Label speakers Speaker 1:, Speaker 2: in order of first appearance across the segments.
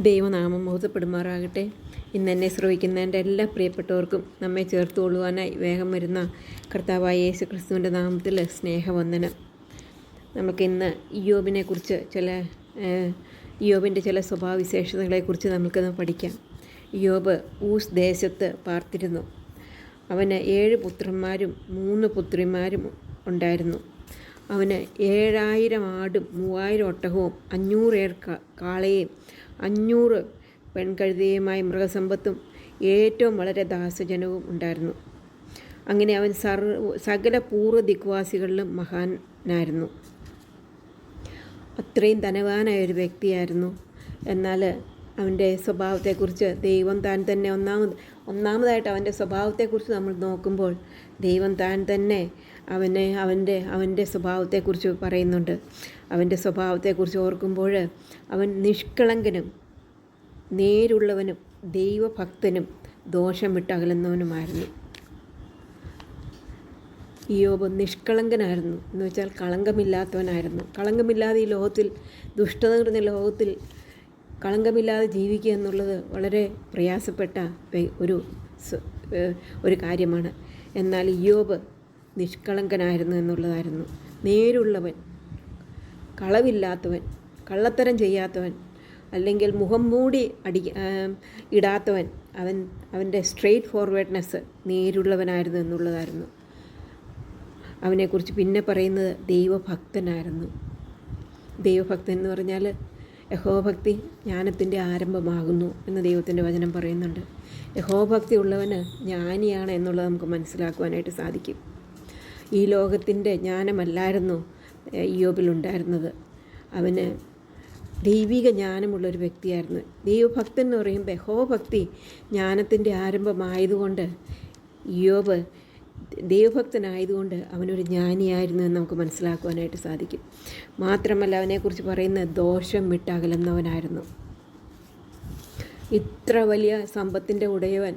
Speaker 1: ദൈവനാമം മഹത്വപ്പെടുമാറാകട്ടെ. ഇന്ന് എന്നെ ശ്രവിക്കുന്ന എൻ്റെ എല്ലാ പ്രിയപ്പെട്ടവർക്കും നമ്മെ ചേർത്തുകൊള്ളുവാനായി വേഗം വരുന്ന കർത്താവായ യേശു ക്രിസ്തുവിൻ്റെ നാമത്തിൽ സ്നേഹവന്ദനം. നമുക്കിന്ന് ഇയ്യോബിൻ്റെ ചില സ്വഭാവവിശേഷതകളെക്കുറിച്ച് നമുക്കിന്ന് പഠിക്കാം. ഇയ്യോബ് ഊസ് ദേശത്ത് പാർത്തിരുന്നു. അവന് 7 പുത്രന്മാരും 3 പുത്രിമാരും ഉണ്ടായിരുന്നു. അവന് 7000 ആടും 3000 ഒട്ടകവും 500 കാളയും 500 പെൺകഴുതയുമായ മൃഗസമ്പത്തും ഏറ്റവും വളരെ ദാസജനവും ഉണ്ടായിരുന്നു. അങ്ങനെ അവൻ സകല പൂർവ്വ ദിക്വാസികളിലും മഹാനായിരുന്നു. അത്രയും ധനവാനായ ഒരു വ്യക്തിയായിരുന്നു. എന്നാൽ അവൻ്റെ സ്വഭാവത്തെക്കുറിച്ച് ദൈവം താൻ തന്നെ ഒന്നാമതായിട്ട് അവൻ്റെ സ്വഭാവത്തെക്കുറിച്ച് നമ്മൾ നോക്കുമ്പോൾ ദൈവം താൻ തന്നെ അവൻ്റെ സ്വഭാവത്തെക്കുറിച്ച് പറയുന്നുണ്ട്. അവൻ്റെ സ്വഭാവത്തെക്കുറിച്ച് ഓർക്കുമ്പോൾ അവൻ നിഷ്കളങ്കനും നേരുള്ളവനും ദൈവഭക്തനും ദോഷം വിട്ടകലുന്നവനുമായിരുന്നു. ഇയ്യോബ് നിഷ്കളങ്കനായിരുന്നു എന്ന് വെച്ചാൽ കളങ്കമില്ലാത്തവനായിരുന്നു. കളങ്കമില്ലാതെ ഈ ലോകത്തിൽ, ദുഷ്ടത നിറഞ്ഞ ലോകത്തിൽ കളങ്കമില്ലാതെ ജീവിക്കുക എന്നുള്ളത് വളരെ പ്രയാസപ്പെട്ട ഒരു കാര്യമാണ്. എന്നാൽ ഇയ്യോബ് നിഷ്കളങ്കനായിരുന്നു എന്നുള്ളതായിരുന്നു. നേരുള്ളവൻ, കളവില്ലാത്തവൻ, കള്ളത്തരം ചെയ്യാത്തവൻ, അല്ലെങ്കിൽ മുഖം മൂടി ഇടാത്തവൻ, അവൻ്റെ സ്ട്രെയിറ്റ് ഫോർവേഡ്നെസ്, നേരുള്ളവനായിരുന്നു എന്നുള്ളതായിരുന്നു. അവനെക്കുറിച്ച് പിന്നെ പറയുന്നത് ദൈവഭക്തനായിരുന്നു. ദൈവഭക്തൻ എന്ന് പറഞ്ഞാൽ യഹോഭക്തി ജ്ഞാനത്തിൻ്റെ ആരംഭമാകുന്നു എന്ന് ദൈവത്തിൻ്റെ വചനം പറയുന്നുണ്ട്. യഹോഭക്തി ഉള്ളവന് ജ്ഞാനിയാണ് എന്നുള്ളത് നമുക്ക് മനസ്സിലാക്കുവാനായിട്ട് സാധിക്കും. ഈ ലോകത്തിൻ്റെ ജ്ഞാനമല്ലായിരുന്നു ഇയ്യോബിലുണ്ടായിരുന്നത്. അവന് ദൈവിക ജ്ഞാനമുള്ളൊരു വ്യക്തിയായിരുന്നു. ദൈവഭക്തൻ എന്ന് പറയുമ്പോൾ യഹോഭക്തി ജ്ഞാനത്തിൻ്റെ ആരംഭമായതുകൊണ്ട് ഇയ്യോബ് ദൈവഭക്തനായതുകൊണ്ട് അവനൊരു ജ്ഞാനിയായിരുന്നു എന്ന് നമുക്ക് മനസ്സിലാക്കുവാനായിട്ട് സാധിക്കും. മാത്രമല്ല അവനെക്കുറിച്ച് പറയുന്നത് ദോഷം വിട്ടകലുന്നവനായിരുന്നു. ഇത്ര വലിയ സമ്പത്തിൻ്റെ ഉടയവൻ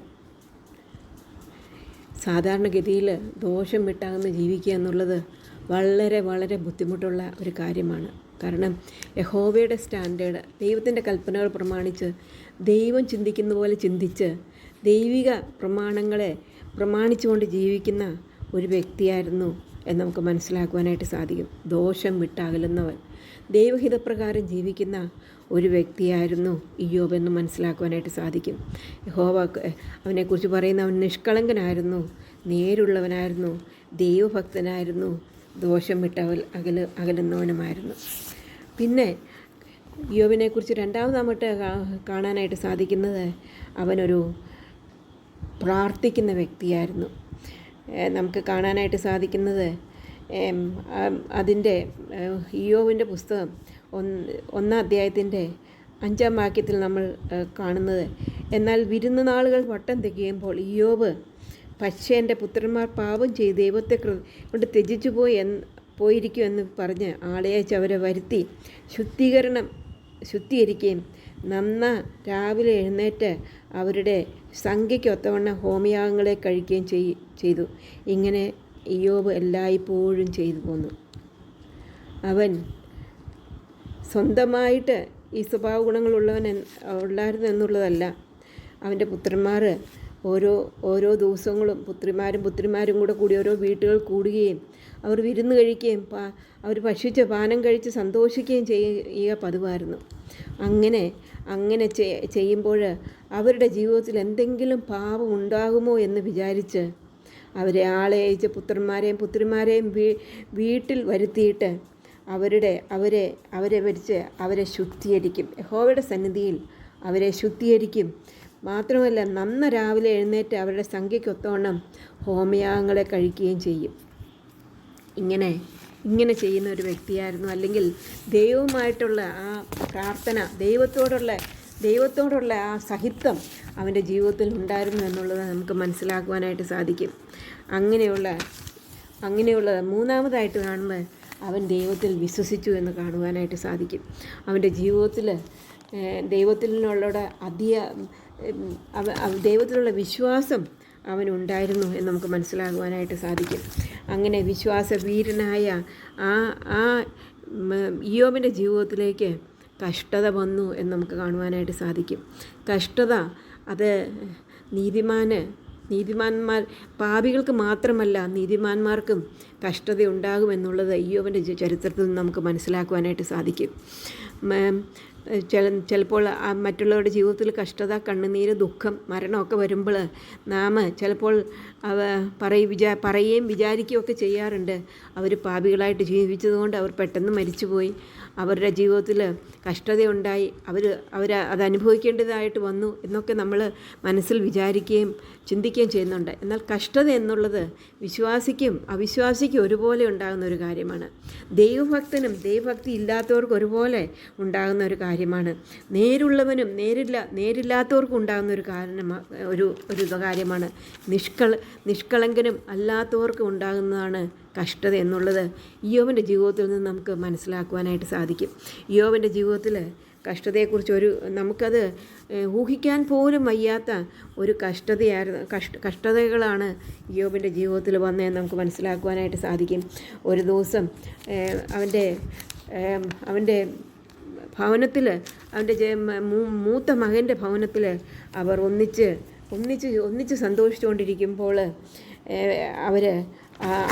Speaker 1: സാധാരണഗതിയിൽ ദോഷം വിട്ടകന്ന് ജീവിക്കുക എന്നുള്ളത് വളരെ വളരെ ബുദ്ധിമുട്ടുള്ള ഒരു കാര്യമാണ്. കാരണം യഹോവയുടെ സ്റ്റാൻഡേർഡ്, ദൈവത്തിൻ്റെ കൽപ്പനകൾ പ്രമാണിച്ച്, ദൈവം ചിന്തിക്കുന്ന പോലെ ചിന്തിച്ച്, ദൈവിക പ്രമാണങ്ങളെ പ്രമാണിച്ചുകൊണ്ട് ജീവിക്കുന്ന ഒരു വ്യക്തിയായിരുന്നു എന്ന് നമുക്ക് മനസ്സിലാക്കുവാനായിട്ട് സാധിക്കും. ദോഷം വിട്ടകലുന്നവൻ, ദൈവഹിതപ്രകാരം ജീവിക്കുന്ന ഒരു വ്യക്തിയായിരുന്നു ഇയ്യോബ് എന്ന് മനസ്സിലാക്കുവാനായിട്ട് സാധിക്കും. യഹോവ അവനെക്കുറിച്ച് പറയുന്ന അവൻ നിഷ്കളങ്കനായിരുന്നു, നേരുള്ളവനായിരുന്നു, ദൈവഭക്തനായിരുന്നു, ദോഷം അകലുന്നവനുമായിരുന്നു. പിന്നെ ഇയ്യോബിനെക്കുറിച്ച് രണ്ടാമതായിട്ട് കാണാനായിട്ട് സാധിക്കുന്നത് അവനൊരു പ്രാർത്ഥിക്കുന്ന വ്യക്തിയായിരുന്നു. നമുക്ക് കാണാനായിട്ട് സാധിക്കുന്നത് അതിൻ്റെ ഇയ്യോബിൻ്റെ പുസ്തകം 1-ാം അധ്യായത്തിൻ്റെ 5-ാം വാക്യത്തിൽ നമ്മൾ കാണുന്നത്, എന്നാൽ വിരുന്ന് നാളുകൾ വട്ടം തികയുമ്പോൾ ഇയ്യോബ് എൻ്റെ പുത്രന്മാർ പാപം ചെയ്ത് ദൈവത്തെ കൊണ്ട് ത്യജിച്ചു പോയിരിക്കുമെന്ന് പറഞ്ഞ് ആളയച്ച് അവരെ വരുത്തി ശുദ്ധീകരിക്കുകയും രാവിലെ എഴുന്നേറ്റ് അവരുടെ സംഖ്യയ്ക്ക് ഒത്തവണ്ണം ഹോമയാഗങ്ങളെ കഴിക്കുകയും ചെയ്തു. ഇങ്ങനെ ഇയ്യോബ് എല്ലായ്പ്പോഴും ചെയ്തു പോന്നു. അവൻ സ്വന്തമായിട്ട് ഈ സ്വഭാവ ഗുണങ്ങളുള്ളായിരുന്നു എന്നുള്ളതല്ല. അവൻ്റെ പുത്രന്മാർ ഓരോ ദിവസങ്ങളും പുത്രിമാരും കൂടി ഓരോ വീട്ടുകൾ കൂടുകയും അവർ വിരുന്ന് കഴിക്കുകയും അവർ ഭക്ഷിച്ച് പാനം കഴിച്ച് സന്തോഷിക്കുകയും ചെയ്യുക പതിവായിരുന്നു. അങ്ങനെ ചെയ്യുമ്പോൾ അവരുടെ ജീവിതത്തിൽ എന്തെങ്കിലും പാപം ഉണ്ടാകുമോ എന്ന് വിചാരിച്ച് അവരെ അയച്ച് പുത്രിമാരെയും വീട്ടിൽ വരുത്തിയിട്ട് അവരെ ശുദ്ധീകരിക്കും. യഹോവയുടെ സന്നിധിയിൽ അവരെ ശുദ്ധീകരിക്കും. മാത്രമല്ല രാവിലെ എഴുന്നേറ്റ് അവരുടെ സംഖ്യയ്ക്കൊത്തവണ്ണം ഹോമയാഗങ്ങളെ കഴിക്കുകയും ചെയ്യും. ഇങ്ങനെ ചെയ്യുന്ന ഒരു വ്യക്തിയായിരുന്നു. അല്ലെങ്കിൽ ദൈവവുമായിട്ടുള്ള ആ പ്രാർത്ഥന, ദൈവത്തോടുള്ള ആ സഹിത്വം അവൻ്റെ ജീവിതത്തിൽ ഉണ്ടായിരുന്നു എന്നുള്ളത് നമുക്ക് മനസ്സിലാക്കുവാനായിട്ട് സാധിക്കും. അങ്ങനെയുള്ള മൂന്നാമതായിട്ട് കാണുമ്പോൾ അവൻ ദൈവത്തിൽ വിശ്വസിച്ചു എന്ന് കാണുവാനായിട്ട് സാധിക്കും. അവൻ്റെ ജീവിതത്തിൽ ദൈവത്തിലുള്ള വിശ്വാസം അവനുണ്ടായിരുന്നു എന്ന് നമുക്ക് മനസ്സിലാക്കുവാനായിട്ട് സാധിക്കും. അങ്ങനെ വിശ്വാസവീരനായ ആ ഇയ്യോബിൻ്റെ ജീവിതത്തിലേക്ക് കഷ്ടത വന്നു എന്ന് നമുക്ക് കാണുവാനായിട്ട് സാധിക്കും. കഷ്ടത അത് നീതിമാന്മാർ പാപികൾക്ക് മാത്രമല്ല നീതിമാന്മാർക്കും കഷ്ടത ഉണ്ടാകുമെന്നുള്ളത് ഇയ്യോബിൻ്റെ ചരിത്രത്തിൽ നിന്ന് നമുക്ക് മനസ്സിലാക്കുവാനായിട്ട് സാധിക്കും. ചിലപ്പോൾ മറ്റുള്ളവരുടെ ജീവിതത്തിൽ കഷ്ടത, കണ്ണുനീര്, ദുഃഖം, മരണമൊക്കെ വരുമ്പോൾ നാം ചിലപ്പോൾ പറയുകയും വിചാരിക്കുകയൊക്കെ ചെയ്യാറുണ്ട്, അവർ പാപികളായിട്ട് ജീവിച്ചതുകൊണ്ട് അവർ പെട്ടെന്ന് മരിച്ചുപോയി, അവരുടെ ജീവിതത്തിൽ കഷ്ടതയുണ്ടായി, അവർ അത് അനുഭവിക്കേണ്ടതായിട്ട് വന്നു എന്നൊക്കെ നമ്മൾ മനസ്സിൽ വിചാരിക്കുകയും ചിന്തിക്കുകയും ചെയ്യുന്നുണ്ട്. എന്നാൽ കഷ്ടത എന്നുള്ളത് വിശ്വാസിക്കും അവിശ്വാസിക്കും ഒരുപോലെ ഉണ്ടാകുന്ന ഒരു കാര്യമാണ്. ദൈവഭക്തനും ദൈവഭക്തി ഇല്ലാത്തവർക്കും ഒരുപോലെ ഉണ്ടാകുന്ന ഒരു കാര്യമാണ്. നേരുള്ളവനും നേരില്ലാത്തവർക്കും ഉണ്ടാകുന്ന ഒരു കാര്യമാണ്. നിഷ്കളങ്കനും അല്ലാത്തവർക്കും ഉണ്ടാകുന്നതാണ് കഷ്ടത എന്നുള്ളത് ഇയ്യോബിൻ്റെ ജീവിതത്തിൽ നിന്ന് നമുക്ക് മനസ്സിലാക്കുവാനായിട്ട് സാധിക്കും. ഇയ്യോബിൻ്റെ ജീവിതത്തിൽ കഷ്ടതയെക്കുറിച്ച് നമുക്കത് ഊഹിക്കാൻ പോലും വയ്യാത്ത ഒരു കഷ്ടതകളാണ് ഇയ്യോബിൻ്റെ ജീവിതത്തിൽ വന്നതെന്ന് നമുക്ക് മനസ്സിലാക്കുവാനായിട്ട് സാധിക്കും. ഒരു ദിവസം അവൻ്റെ ഭവനത്തിൽ, അവൻ്റെ മൂത്ത മകൻ്റെ ഭവനത്തിൽ അവർ ഒന്നിച്ച് സന്തോഷിച്ചുകൊണ്ടിരിക്കുമ്പോൾ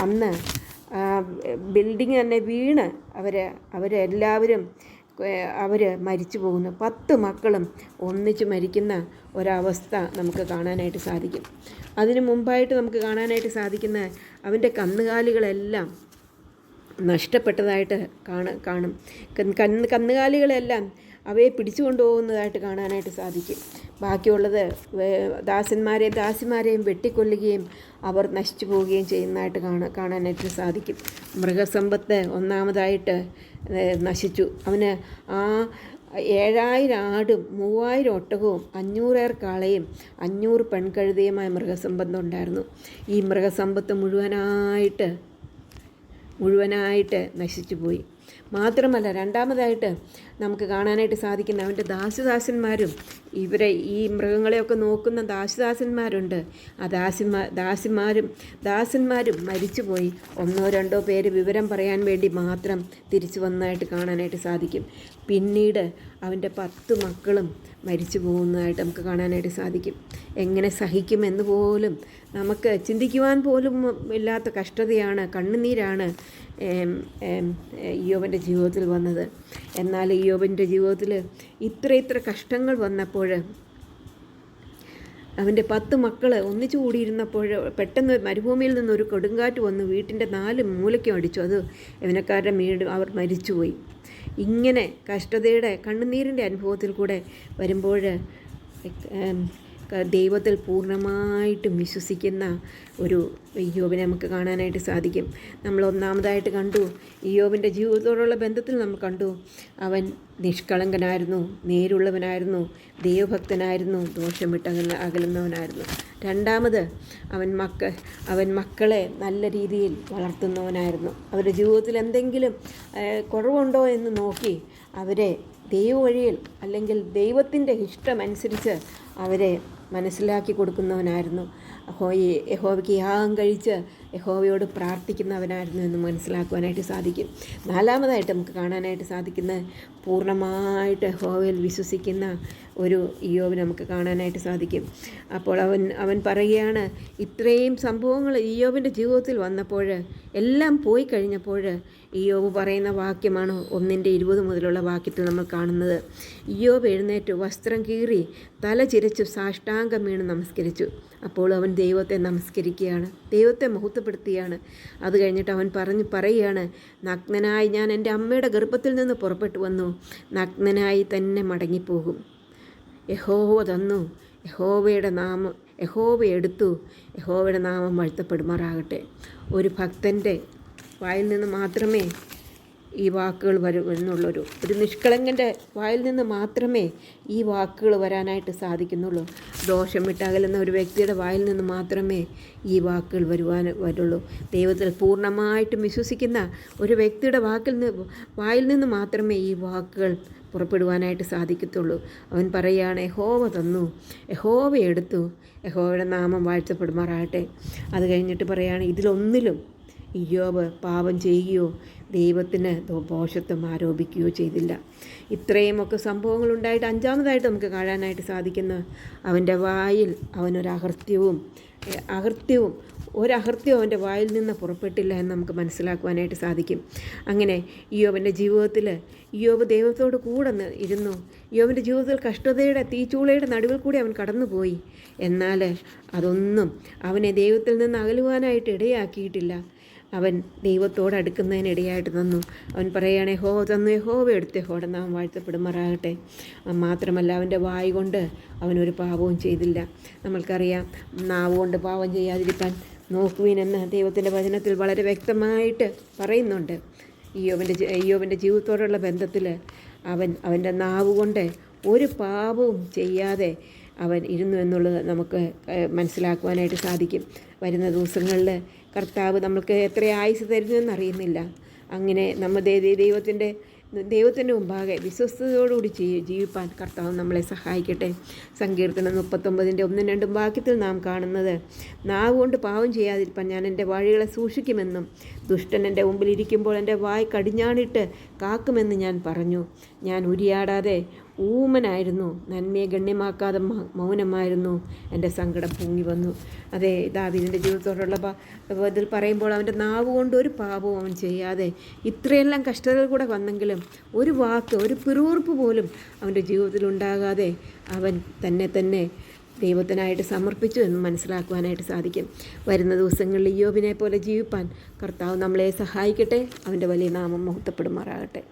Speaker 1: അന്ന് ബിൽഡിങ് തന്നെ വീണ് അവരെല്ലാവരും മരിച്ചു പോകുന്നു. 10 മക്കളും ഒന്നിച്ച് മരിക്കുന്ന ഒരവസ്ഥ നമുക്ക് കാണാനായിട്ട് സാധിക്കും. അതിനു മുമ്പായിട്ട് നമുക്ക് കാണാനായിട്ട് സാധിക്കുന്ന അവൻ്റെ കന്നുകാലികളെല്ലാം നഷ്ടപ്പെട്ടതായിട്ട് കാണും. കന്നുകാലികളെല്ലാം അവയെ പിടിച്ചു കൊണ്ടുപോകുന്നതായിട്ട് കാണാനായിട്ട് സാധിക്കും. ബാക്കിയുള്ളത് ദാസിമാരെയും വെട്ടിക്കൊല്ലുകയും അവർ നശിച്ചു പോവുകയും ചെയ്യുന്നതായിട്ട് കാണാനായിട്ട് സാധിക്കും. മൃഗസമ്പത്ത് ഒന്നാമതായിട്ട് നശിച്ചു. അവന് 7000 ആടും 3000 ഒട്ടകവും 500 കാളയും 500 പെൺകഴുതയുമായ മൃഗസമ്പത്ത് ഉണ്ടായിരുന്നു. ഈ മൃഗസമ്പത്ത് മുഴുവനായിട്ട് നശിച്ചു പോയി. മാത്രമല്ല, രണ്ടാമതായിട്ട് നമുക്ക് കാണാനായിട്ട് സാധിക്കുന്ന അവൻ്റെ ദാസന്മാരും ഈ മൃഗങ്ങളെയൊക്കെ നോക്കുന്ന ദാസന്മാരുണ്ട്. ആ ദാസന്മാരും മരിച്ചുപോയി. 1-2 പേര് വിവരം പറയാൻ വേണ്ടി മാത്രം തിരിച്ചു വന്നതായിട്ട് കാണാനായിട്ട് സാധിക്കും. പിന്നീട് അവൻ്റെ 10 മക്കളും മരിച്ചു പോകുന്നതായിട്ട് നമുക്ക് കാണാനായിട്ട് സാധിക്കും. എങ്ങനെ സഹിക്കുമെന്ന് പോലും നമുക്ക് ചിന്തിക്കുവാൻ പോലും ഇല്ലാത്ത കഷ്ടതയാണ്, കണ്ണുനീരാണ് ഇയ്യോബിൻ്റെ ജീവിതത്തിൽ വന്നത്. എന്നാൽ ഇയ്യോബിൻ്റെ ജീവിതത്തിൽ ഇത്ര കഷ്ടങ്ങൾ വന്നപ്പോൾ അവൻ്റെ 10 മക്കൾ ഒന്നിച്ചു കൂടിയിരുന്നപ്പോൾ പെട്ടെന്ന് മരുഭൂമിയിൽ നിന്നൊരു കൊടുങ്കാറ്റ് വന്ന് വീട്ടിൻ്റെ 4 മൂലയ്ക്കും അടിച്ചു. അത് യവനക്കാരുടെ അവർ മരിച്ചുപോയി. ഇങ്ങനെ കഷ്ടതയുടെ കണ്ണുനീരിൻ്റെ അനുഭവത്തിൽ കൂടെ വരുമ്പോൾ ദൈവത്തിൽ പൂർണ്ണമായിട്ടും വിശ്വസിക്കുന്ന ഒരു ഇയ്യോബിനെ നമുക്ക് കാണാനായിട്ട് സാധിക്കും. നമ്മൾ ഒന്നാമതായിട്ട് കണ്ടു, ഇയ്യോബിൻ്റെ ജീവിതത്തോടുള്ള ബന്ധത്തിൽ നമ്മൾ കണ്ടു, അവൻ നിഷ്കളങ്കനായിരുന്നു, നേരുള്ളവനായിരുന്നു, ദൈവഭക്തനായിരുന്നു, ദോഷം അകലുന്നവനായിരുന്നു. രണ്ടാമത് അവൻ മക്കളെ നല്ല രീതിയിൽ വളർത്തുന്നവനായിരുന്നു. അവരുടെ ജീവിതത്തിൽ എന്തെങ്കിലും കുറവുണ്ടോ എന്ന് നോക്കി അവരെ ദൈവവഴിയിൽ അല്ലെങ്കിൽ ദൈവത്തിൻ്റെ ഇഷ്ടമനുസരിച്ച് അവരെ മനസ്സിലാക്കി കൊടുക്കുന്നവനായിരുന്നു. യഹോവയ്ക്ക് യാഗം കഴിച്ച് യഹോവയോട് പ്രാർത്ഥിക്കുന്നവനായിരുന്നു എന്ന് മനസ്സിലാക്കുവാനായിട്ട് സാധിക്കും. നാലാമതായിട്ട് നമുക്ക് കാണാനായിട്ട് സാധിക്കുന്ന പൂർണ്ണമായിട്ട് യഹോവയിൽ വിശ്വസിക്കുന്ന ഒരു ഇയ്യോബിനെ നമുക്ക് കാണാനായിട്ട് സാധിക്കും. അപ്പോൾ അവൻ പറയുകയാണ്, ഇത്രയും സംഭവങ്ങൾ ഇയ്യോബിൻ്റെ ജീവിതത്തിൽ വന്നപ്പോൾ, എല്ലാം പോയി കഴിഞ്ഞപ്പോൾ ഇയ്യോബ് പറയുന്ന വാക്യമാണ് 1:20 മുതലുള്ള വാക്യത്തിൽ നമ്മൾ കാണുന്നത്. ഇയ്യോബ് എഴുന്നേറ്റ് വസ്ത്രം കീറി തല ചിരച്ചു സാഷ്ടാംഗം വീണ് നമസ്കരിച്ചു. അപ്പോൾ അവൻ ദൈവത്തെ നമസ്കരിക്കുകയാണ്, ദൈവത്തെ മഹത്വപ്പെടുത്തുകയാണ്. അത് കഴിഞ്ഞിട്ട് അവൻ പറയുകയാണ്, നഗ്നനായി ഞാൻ എൻ്റെ അമ്മയുടെ ഗർഭത്തിൽ നിന്ന് പുറപ്പെട്ടു വന്നു, നഗ്നനായി തന്നെ മടങ്ങിപ്പോകും. യഹോവ തന്നു, യഹോവ എടുത്തു, യഹോവയുടെ നാമം വാഴ്ത്തപ്പെടുമാറാകട്ടെ. ഒരു ഭക്തൻ്റെ വായിൽ നിന്ന് മാത്രമേ ഈ വാക്കുകൾ വരുന്നുള്ളൂ. ഒരു നിഷ്കളങ്കൻ്റെ വായിൽ നിന്ന് മാത്രമേ ഈ വാക്കുകൾ വരാനായിട്ട് സാധിക്കുന്നുള്ളൂ. ദോഷം വിട്ടകലുന്ന ഒരു വ്യക്തിയുടെ വായിൽ നിന്ന് മാത്രമേ ഈ വാക്കുകൾ വരുള്ളൂ. ദൈവത്തിൽ പൂർണ്ണമായിട്ടും വിശ്വസിക്കുന്ന ഒരു വ്യക്തിയുടെ വായിൽ നിന്ന് മാത്രമേ ഈ വാക്കുകൾ പുറപ്പെടുവാനായിട്ട് സാധിക്കത്തുള്ളൂ. അവൻ പറയുകയാണ്, യഹോവ തന്നു, യഹോവ എടുത്തു, യഹോവയുടെ നാമം വാഴ്ത്തപ്പെടുമാറാകട്ടെ. അത് കഴിഞ്ഞിട്ട് പറയുകയാണ്, ഇയ്യോബ് പാപം ചെയ്യുകയോ ദൈവത്തിന് ദോഷത്വം ആരോപിക്കുകയോ ചെയ്തില്ല. ഇത്രയുമൊക്കെ സംഭവങ്ങളുണ്ടായിട്ട് അഞ്ചാമതായിട്ട് നമുക്ക് കാണാനായിട്ട് സാധിക്കുന്ന അവൻ്റെ വായിൽ അവനൊരകൃത്യവും ഒരകൃത്യവും അവൻ്റെ വായിൽ നിന്ന് പുറപ്പെട്ടില്ല എന്ന് നമുക്ക് മനസ്സിലാക്കുവാനായിട്ട് സാധിക്കും. അങ്ങനെ ഇയ്യോബിൻ്റെ ജീവിതത്തിൽ ഇയ്യോബ് ദൈവത്തോട് കൂടെ ഇരുന്നു. ഇയ്യോബിൻ്റെ ജീവിതത്തിൽ കഷ്ടതയുടെ തീച്ചൂളയുടെ നടുവിൽ കൂടി അവൻ കടന്നുപോയി. എന്നാൽ അതൊന്നും അവനെ ദൈവത്തിൽ നിന്ന് അകലുവാനായിട്ട് ഇടയാക്കിയിട്ടില്ല. അവൻ ദൈവത്തോട് അടുക്കുന്നതിനിടയായിട്ട് തന്നു. അവൻ പറയുകയാണെ യഹോവ എടുത്ത് യഹോവയുടെ നാമം വാഴ്ത്തപ്പെടുമാറാകട്ടെ. മാത്രമല്ല അവൻ്റെ വായ് കൊണ്ട് അവനൊരു പാപവും ചെയ്തില്ല. നമ്മൾക്കറിയാം, നാവ് കൊണ്ട് പാപം ചെയ്യാതിരിക്കാൻ നോക്കുവിൻ എന്ന് ദൈവത്തിൻ്റെ വചനത്തിൽ വളരെ വ്യക്തമായിട്ട് പറയുന്നുണ്ട്. ഇയ്യോബിൻ്റെ ജീവിതത്തോടുള്ള ബന്ധത്തിൽ അവൻ്റെ നാവ് കൊണ്ട് ഒരു പാപവും ചെയ്യാതെ അവൻ ഇരുന്നു എന്നുള്ളത് നമുക്ക് മനസ്സിലാക്കുവാനായിട്ട് സാധിക്കും. വരുന്ന ദിവസങ്ങളിൽ കർത്താവ് നമ്മൾക്ക് എത്ര ആയുസ് തരുന്നതെന്നറിയുന്നില്ല. അങ്ങനെ നമ്മൾ ദൈവത്തിൻ്റെ മുമ്പാകെ വിശ്വസ്തയോടുകൂടി ജീവിപ്പാൻ കർത്താവ് നമ്മളെ സഹായിക്കട്ടെ. സങ്കീർത്തനം 39:1-2 വാക്യത്തിൽ നാം കാണുന്നത്, നാവ് കൊണ്ട് പാവം ചെയ്യാതിരിപ്പാൻ ഞാൻ എൻ്റെ വഴികളെ സൂക്ഷിക്കുമെന്നും ദുഷ്ടൻ എൻ്റെ മുമ്പിൽ ഇരിക്കുമ്പോൾ എൻ്റെ വായ് കടിഞ്ഞാണിട്ട് കാക്കുമെന്ന് ഞാൻ പറഞ്ഞു. ഞാൻ ഉരിയാടാതെ ഊമനായിരുന്നു, നന്മയെ ഗണ്യമാക്കാതെ മൗനമായിരുന്നു, എൻ്റെ സങ്കടം പൊങ്ങി വന്നു. അതെ, ദാവീദിൻ്റെ ജീവിതത്തോടുള്ള ഇതിൽ പറയുമ്പോൾ അവൻ്റെ നാവ് കൊണ്ട് ഒരു പാപവും അവൻ ചെയ്യാതെ ഇത്രയെല്ലാം കഷ്ടതകൾ കൂടെ വന്നെങ്കിലും ഒരു വാക്ക്, ഒരു പിറുവിറുപ്പ് പോലും അവൻ്റെ ജീവിതത്തിൽ ഉണ്ടാകാതെ അവൻ തന്നെ ദൈവത്തിനായിട്ട് സമർപ്പിച്ചു എന്ന് മനസ്സിലാക്കുവാനായിട്ട് സാധിക്കും. വരുന്ന ദിവസങ്ങളിൽ ഇയ്യോബിനെ പോലെ ജീവിപ്പാൻ കർത്താവ് നമ്മളെ സഹായിക്കട്ടെ. അവൻ്റെ വലിയ നാമം മഹത്വപ്പെടുമാറാകട്ടെ.